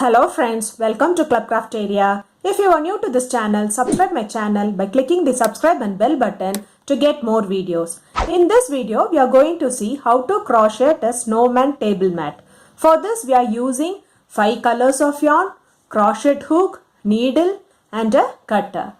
Hello friends, welcome to Clubcraft Area. If you are new to this channel, subscribe my channel by clicking the subscribe and bell button to get more videos. In this video, we are going to see how to crochet a snowman table mat. For this, we are using 5 colors of yarn, crochet hook, needle and a cutter.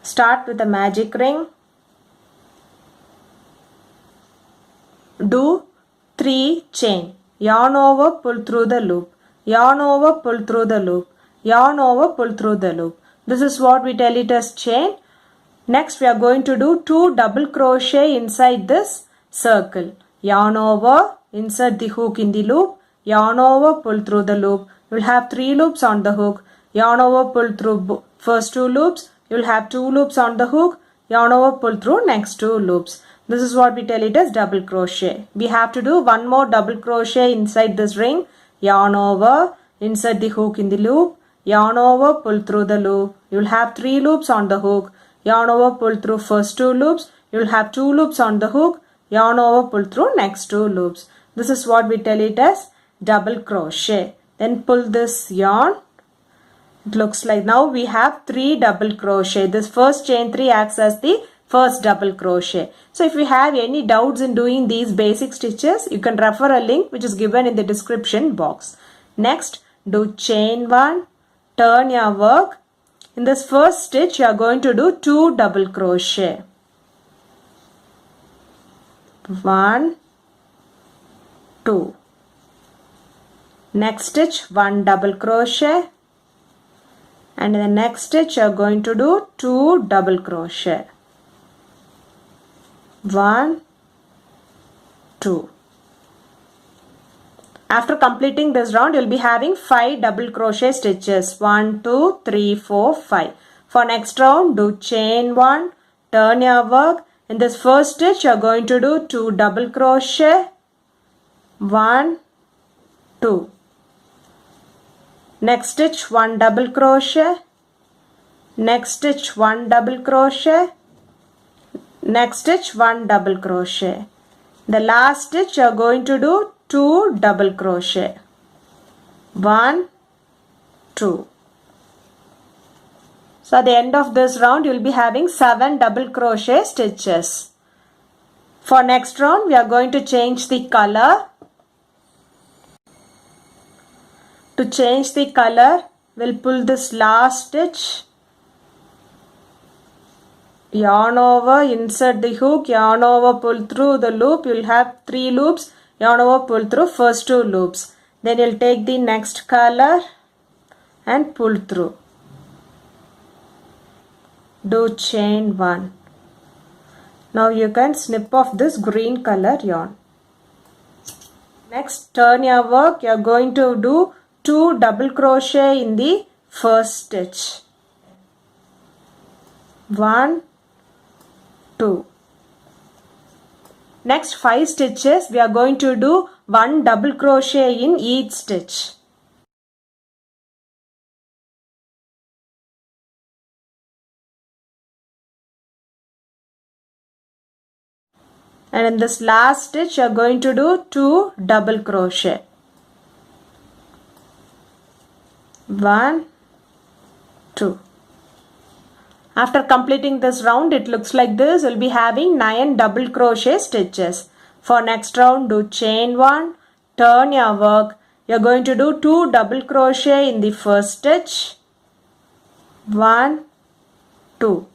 Start with a magic ring. Do 3 chain. Yarn over, pull through the loop. Yarn over, pull through the loop. Yarn over, pull through the loop. This is what we tell it as chain. Next, we are going to do 2 double crochet inside this circle. Yarn over, insert the hook in the loop. Yarn over, pull through the loop. You will have 3 loops on the hook. Yarn over, pull through first 2 loops. You will have 2 loops on the hook. Yarn over, pull through next 2 loops. This is what we tell it as double crochet. We have to do 1 more double crochet inside this ring. Yarn over, insert the hook in the loop, yarn over, pull through the loop. You will have 3 loops on the hook. Yarn over, pull through first 2 loops. You will have 2 loops on the hook. Yarn over, pull through next 2 loops. This is what we tell it as double crochet. Then pull this yarn. It looks like now we have 3 double crochet. This first chain 3 acts as the first double crochet. So if you have any doubts in doing these basic stitches, you can refer a link which is given in the description box. Next, do chain 1, turn your work. In this first stitch, you are going to do 2 double crochet. 1, 2. Next stitch, 1 double crochet. And in the next stitch, you are going to do 2 double crochet. 1, 2. After completing this round, you will be having 5 double crochet stitches. 1, 2, 3, 4, 5. For next round, do chain 1, turn your work. In this first stitch, you are going to do 2 double crochet. 1, 2. Next stitch, 1 double crochet. Next stitch, 1 double crochet. Next stitch, 1 double crochet. The last stitch you are going to do 2 double crochet. 1, 2. So at the end of this round you will be having 7 double crochet stitches. For next round we are going to change the color. To change the color, we'll pull this last stitch. Yarn over, insert the hook, yarn over, pull through the loop. You will have 3 loops. Yarn over, pull through first 2 loops. Then you will take the next color and pull through. Do chain 1. Now you can snip off this green color yarn. Next, turn your work. You are going to do 2 double crochet in the first stitch. 1, 2. Next 5 stitches we are going to do 1 double crochet in each stitch. And in this last stitch you are going to do 2 double crochet. 1, 2. After completing this round, it looks like this. We'll be having 9 double crochet stitches. For next round, do chain 1, turn your work. You're going to do 2 double crochet in the first stitch. 1, 2.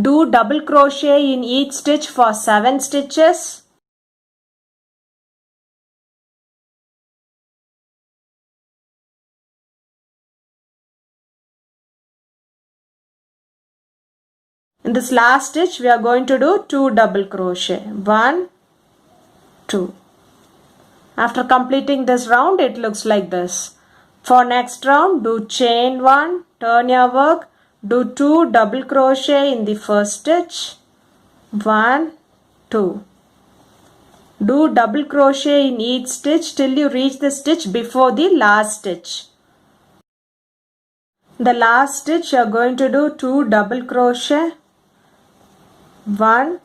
Do double crochet in each stitch for 7 stitches. In this last stitch, we are going to do 2 double crochet. 1, 2. After completing this round, it looks like this. For next round, do chain 1, turn your work, do 2 double crochet in the first stitch. 1, 2. Do double crochet in each stitch till you reach the stitch before the last stitch. The last stitch, you are going to do 2 double crochet. 1,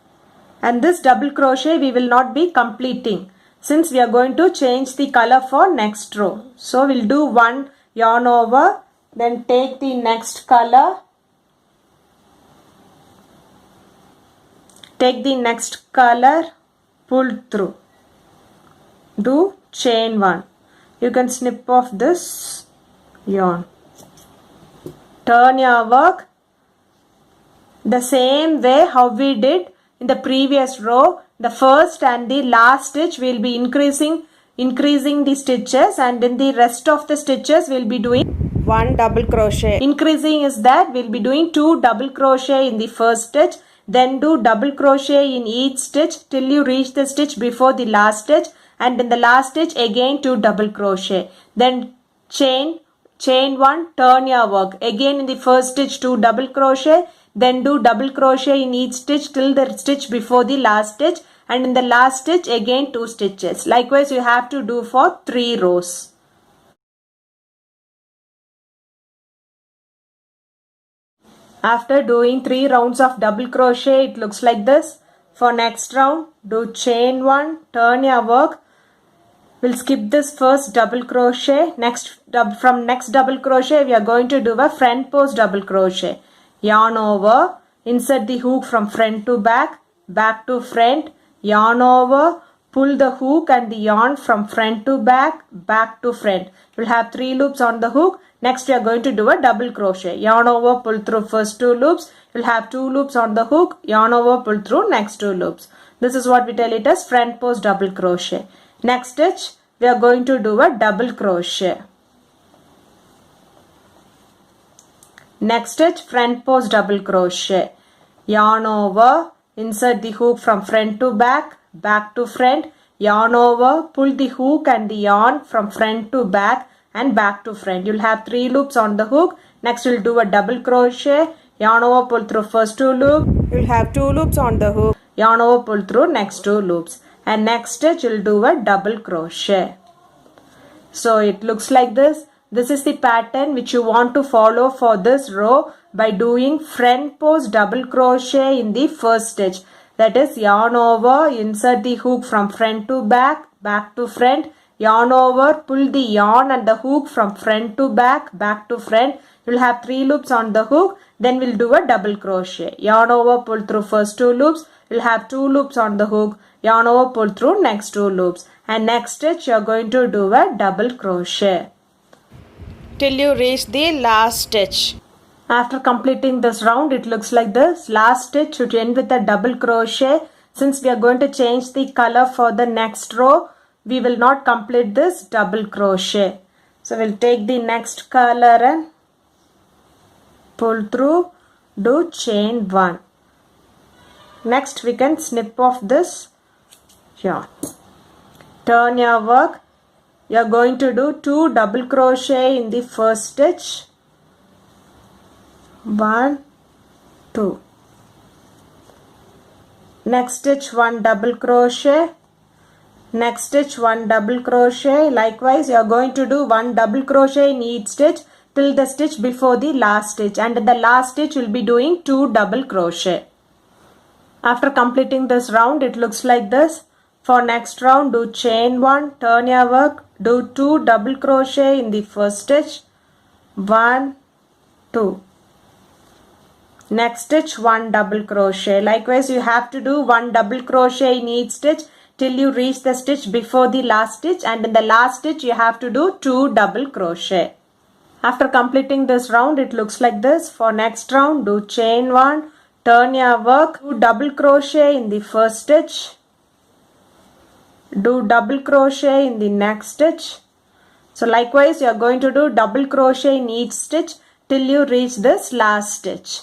and this double crochet we will not be completing. since we are going to change the color for next row. So we'll do one yarn over, then take the next color, take the next color, pull through, do chain one. You can snip off this yarn, turn your work the same way how we did in the previous row. The first and the last stitch will be increasing the stitches, and in the rest of the stitches we'll be doing one double crochet. Increasing is that we'll be doing 2 double crochet in the first stitch, then do double crochet in each stitch till you reach the stitch before the last stitch, and in the last stitch again 2 double crochet, then chain 1, turn your work, again in the first stitch 2 double crochet, then do double crochet in each stitch till the stitch before the last stitch, and in the last stitch again 2 stitches. Likewise you have to do for 3 rows. After doing 3 rounds of double crochet, it looks like this. For next round, do chain 1, turn your work. We'll skip this first double crochet. From next double crochet, we are going to do a front post double crochet. Yarn over, insert the hook from front to back, back to front, yarn over, pull the hook and the yarn from front to back, back to front. We'll have 3 loops on the hook. Next we are going to do a double crochet. Yarn over, pull through first 2 loops. You'll have 2 loops on the hook. Yarn over, pull through next 2 loops. This is what we tell it as front post double crochet. Next stitch we are going to do a double crochet. Next stitch front post double crochet. Yarn over, insert the hook from front to back, back to front, yarn over, pull the hook and the yarn from front to back and back to front. You'll have 3 loops on the hook. Next we'll do a double crochet, yarn over, pull through first 2 loops. You'll have 2 loops on the hook, yarn over, pull through next 2 loops, and next stitch you'll do a double crochet. So it looks like this. This is the pattern which you want to follow for this row by doing front post double crochet in the first stitch. That is yarn over, insert the hook from front to back, back to front, yarn over, pull the yarn and the hook from front to back, back to front. You'll have 3 loops on the hook. Then we'll do a double crochet. Yarn over, pull through first 2 loops. You'll have 2 loops on the hook. Yarn over, pull through next 2 loops. And next stitch you're going to do a double crochet till you reach the last stitch. After completing this round, it looks like this. Last stitch should end with a double crochet. Since we are going to change the color for the next row, we will not complete this double crochet. So we'll take the next color and pull through, do chain 1. Next we can snip off this yarn. Turn your work. You are going to do 2 double crochet in the first stitch. 1, 2. Next stitch 1 double crochet. Next stitch 1 double crochet. Likewise you are going to do 1 double crochet in each stitch till the stitch before the last stitch, and in the last stitch you will be doing 2 double crochet. After completing this round, it looks like this. For next round, do chain 1, turn your work, do 2 double crochet in the first stitch. 1, 2. Next stitch 1 double crochet. Likewise you have to do 1 double crochet in each stitch till you reach the stitch before the last stitch, and in the last stitch you have to do 2 double crochet. After completing this round, it looks like this. For next round, do chain 1, turn your work, do double crochet in the first stitch, do double crochet in the next stitch. So likewise you are going to do double crochet in each stitch till you reach this last stitch.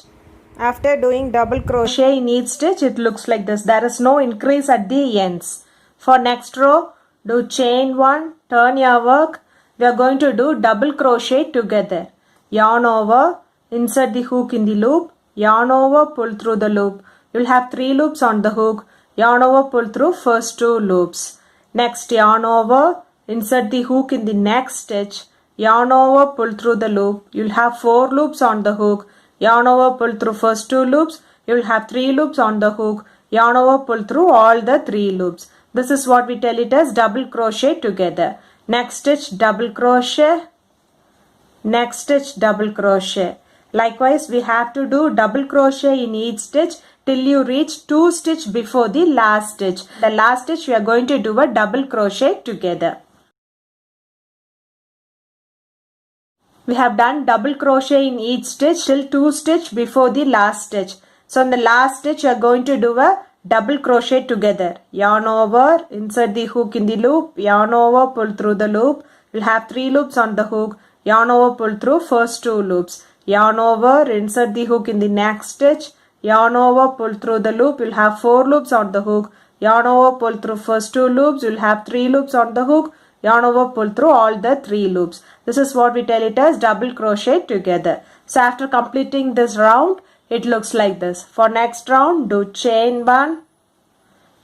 After doing double crochet in each stitch, it looks like this. There is no increase at the ends. For next row, do chain 1, turn your work. We are going to do double crochet together. Yarn over, insert the hook in the loop, yarn over, pull through the loop. You will have 3 loops on the hook. Yarn over, pull through first 2 loops. Next yarn over, insert the hook in the next stitch, yarn over, pull through the loop. You will have 4 loops on the hook. Yarn over, pull through first 2 loops. You will have 3 loops on the hook. Yarn over, pull through all the 3 loops. This is what we tell it as double crochet together. Next stitch, double crochet. Next stitch, double crochet. Likewise, we have to do double crochet in each stitch till you reach 2 stitch before the last stitch. The last stitch we are going to do a double crochet together. We have done double crochet in each stitch till 2 stitch before the last stitch. So in the last stitch you are going to do a double crochet together. Yarn over, insert the hook in the loop, yarn over, pull through the loop. We'll have 3 loops on the hook. Yarn over, pull through first 2 loops. Yarn over, insert the hook in the next stitch. Yarn over, pull through the loop. You'll have 4 loops on the hook. Yarn over, pull through first 2 loops. You'll have 3 loops on the hook. Yarn over, pull through all the 3 loops. This is what we tell it as double crochet together. So after completing this round, it looks like this. For next round, do chain 1,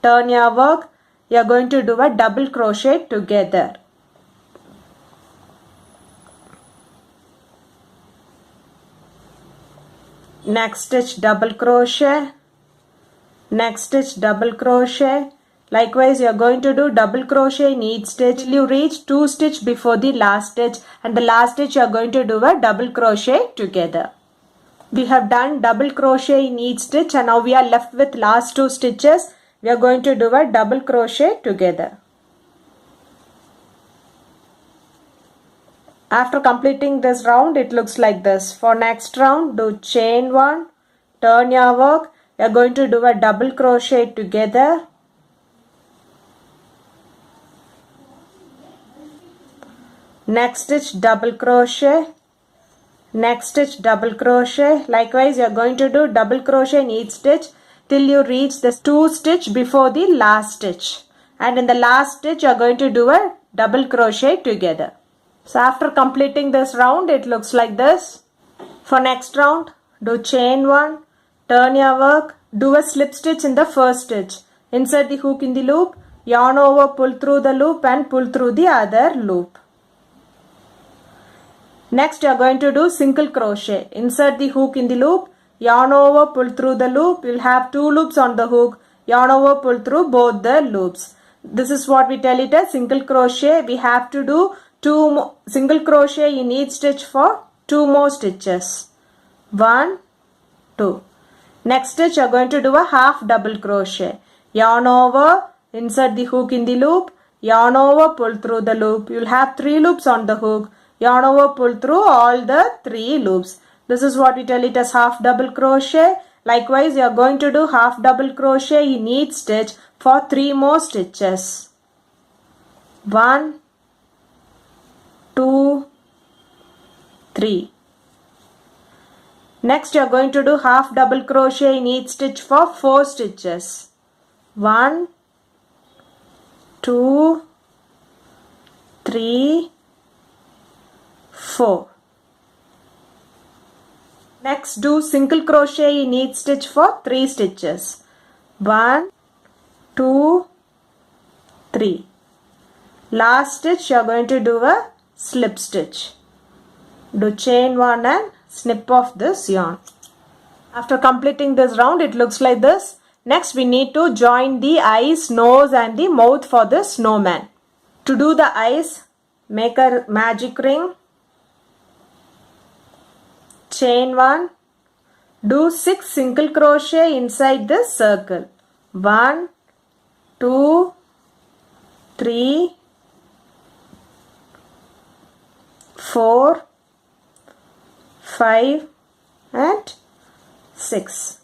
turn your work. You are going to do a double crochet together. Next stitch, double crochet. Next stitch, double crochet. Likewise, you are going to do double crochet in each stitch till you reach 2 stitch before the last stitch, and the last stitch you are going to do a double crochet together. We have done double crochet in each stitch and now we are left with last 2 stitches. We are going to do a double crochet together. After completing this round, it looks like this. For next round, do chain 1, turn your work. We are going to do a double crochet together. Next stitch, double crochet. Next stitch, double crochet. Likewise, you are going to do double crochet in each stitch till you reach the 2 stitch before the last stitch. And in the last stitch, you are going to do a double crochet together. So after completing this round, it looks like this. For next round, do chain 1, turn your work, do a slip stitch in the first stitch. Insert the hook in the loop, yarn over, pull through the loop and pull through the other loop. Next, you are going to do single crochet. Insert the hook in the loop, yarn over, pull through the loop. You'll have 2 loops on the hook, yarn over, pull through both the loops. This is what we tell it as single crochet. We have to do 2 single crochet in each stitch for 2 more stitches. 1, 2. Next stitch you are going to do a half double crochet. Yarn over, insert the hook in the loop, yarn over, pull through the loop. You will have 3 loops on the hook. Yarn over, pull through all the 3 loops. This is what we tell it as half double crochet. Likewise, you are going to do half double crochet in each stitch for 3 more stitches. 1, 2, 3. Next, you are going to do half double crochet in each stitch for 4 stitches. 1, 2, 3, 4. Next, do single crochet in each stitch for 3 stitches. 1, 2, 3. Last stitch you are going to do a slip stitch. Do chain 1 and snip off this yarn. After completing this round, it looks like this. Next, we need to join the eyes, nose and the mouth for the snowman. To do the eyes, make a magic ring. Chain 1. Do 6 single crochet inside this circle. 1, 2, 3, 4, 5 and 6.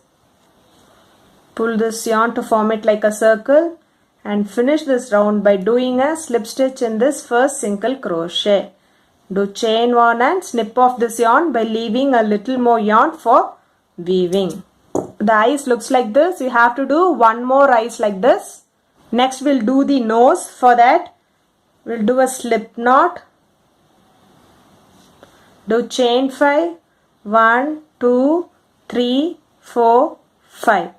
Pull this yarn to form it like a circle and finish this round by doing a slip stitch in this first single crochet. Do chain 1 and snip off this yarn by leaving a little more yarn for weaving. The eyes looks like this. You have to do 1 more eyes like this. Next, we'll do the nose. For that, we'll do a slip knot. Do chain 5. 1, 2, 3, 4, 5.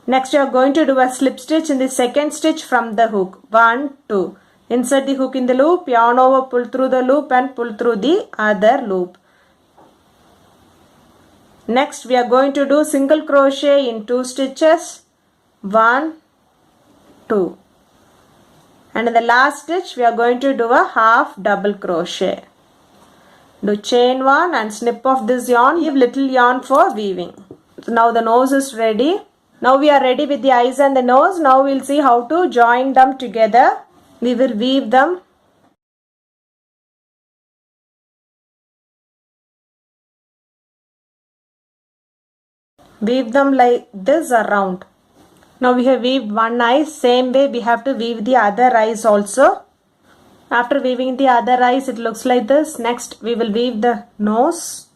Next, you are going to do a slip stitch in the second stitch from the hook. 1, 2. Insert the hook in the loop, yarn over, pull through the loop and pull through the other loop. Next, we are going to do single crochet in 2 stitches. 1, 2. And in the last stitch we are going to do a half double crochet. Do chain 1 and snip off this yarn, leave little yarn for weaving. So now the nose is ready. Now we are ready with the eyes and the nose. Now we'll see how to join them together. We will weave them. Weave them like this around. Now we have weaved one eye. Same way we have to weave the other eyes also. After weaving the other eyes, it looks like this. Next we will weave the nose.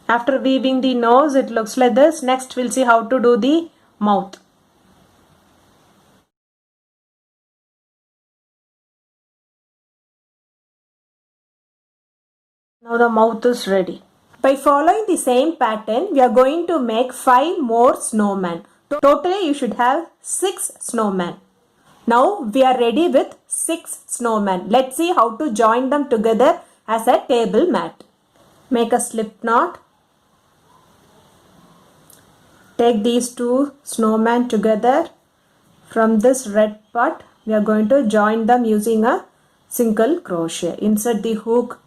After weaving the nose, it looks like this. Next we'll see how to do the mouth. Now the mouth is ready. By following the same pattern, we are going to make 5 more snowmen. Totally you should have 6 snowmen. Now we are ready with 6 snowmen. Let's see how to join them together as a table mat. Make a slip knot. Take these 2 snowmen together. From this red part, we are going to join them using a single crochet. Insert the hook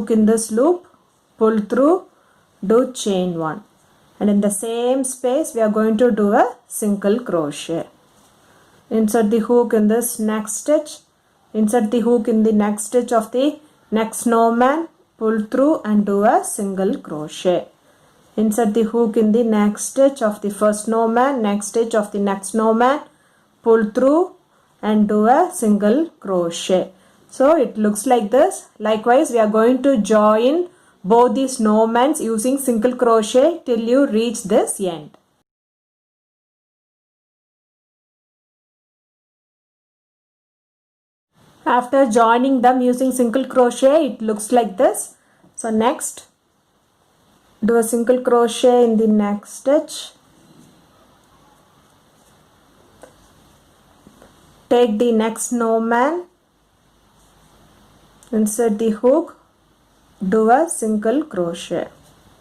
in this loop, pull through, do chain 1. And in the same space, we are going to do a single crochet. Insert the hook in this next stitch. Insert the hook in the next stitch of the next snowman, pull through and do a single crochet. Insert the hook in the next stitch of the first snowman, next stitch of the next snowman, pull through and do a single crochet. So it looks like this. Likewise, we are going to join both the snowmen using single crochet till you reach this end. After joining them using single crochet, it looks like this. So next, do a single crochet in the next stitch. Take the next snowman, insert the hook, do a single crochet.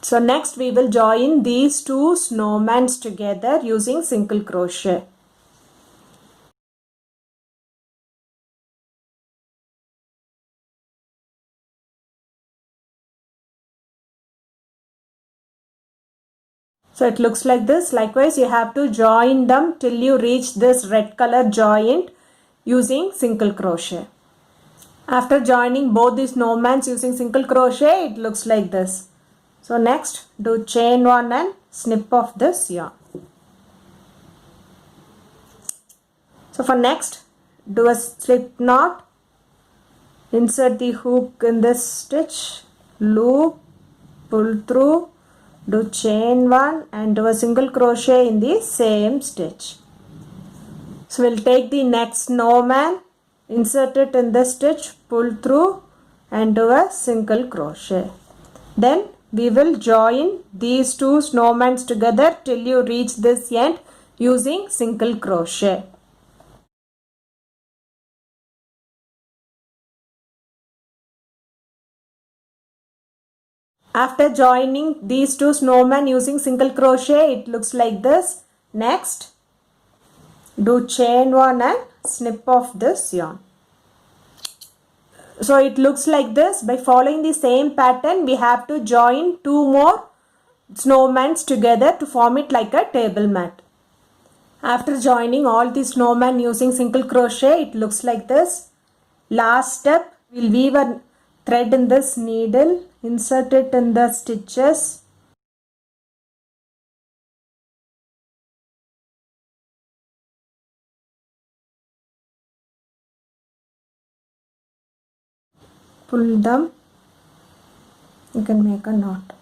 So next we will join these 2 snowmen together using single crochet. So it looks like this. Likewise, you have to join them till you reach this red color joint using single crochet. After joining both these snowmen using single crochet, it looks like this. So next, do chain 1 and snip off this yarn. So for next, do a slip knot. Insert the hook in this stitch, loop, pull through, do chain 1 and do a single crochet in the same stitch. So we'll take the next snowman, insert it in the stitch, pull through and do a single crochet. Then we will join these 2 snowmen together till you reach this end using single crochet. After joining these 2 snowmen using single crochet, it looks like this. Next, do chain 1 and snip off this yarn. So it looks like this. By following the same pattern, we have to join 2 more snowmen together to form it like a table mat. After joining all the snowmen using single crochet, it looks like this. Last step, we'll weave a thread in this needle, insert it in the stitches. Pull them. You can make a knot.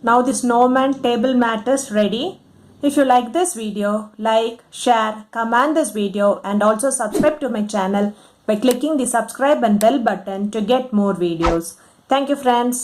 Now the snowman table mat is ready. If you like this video, like, share, comment this video and also subscribe to my channel by clicking the subscribe and bell button to get more videos. Thank you friends.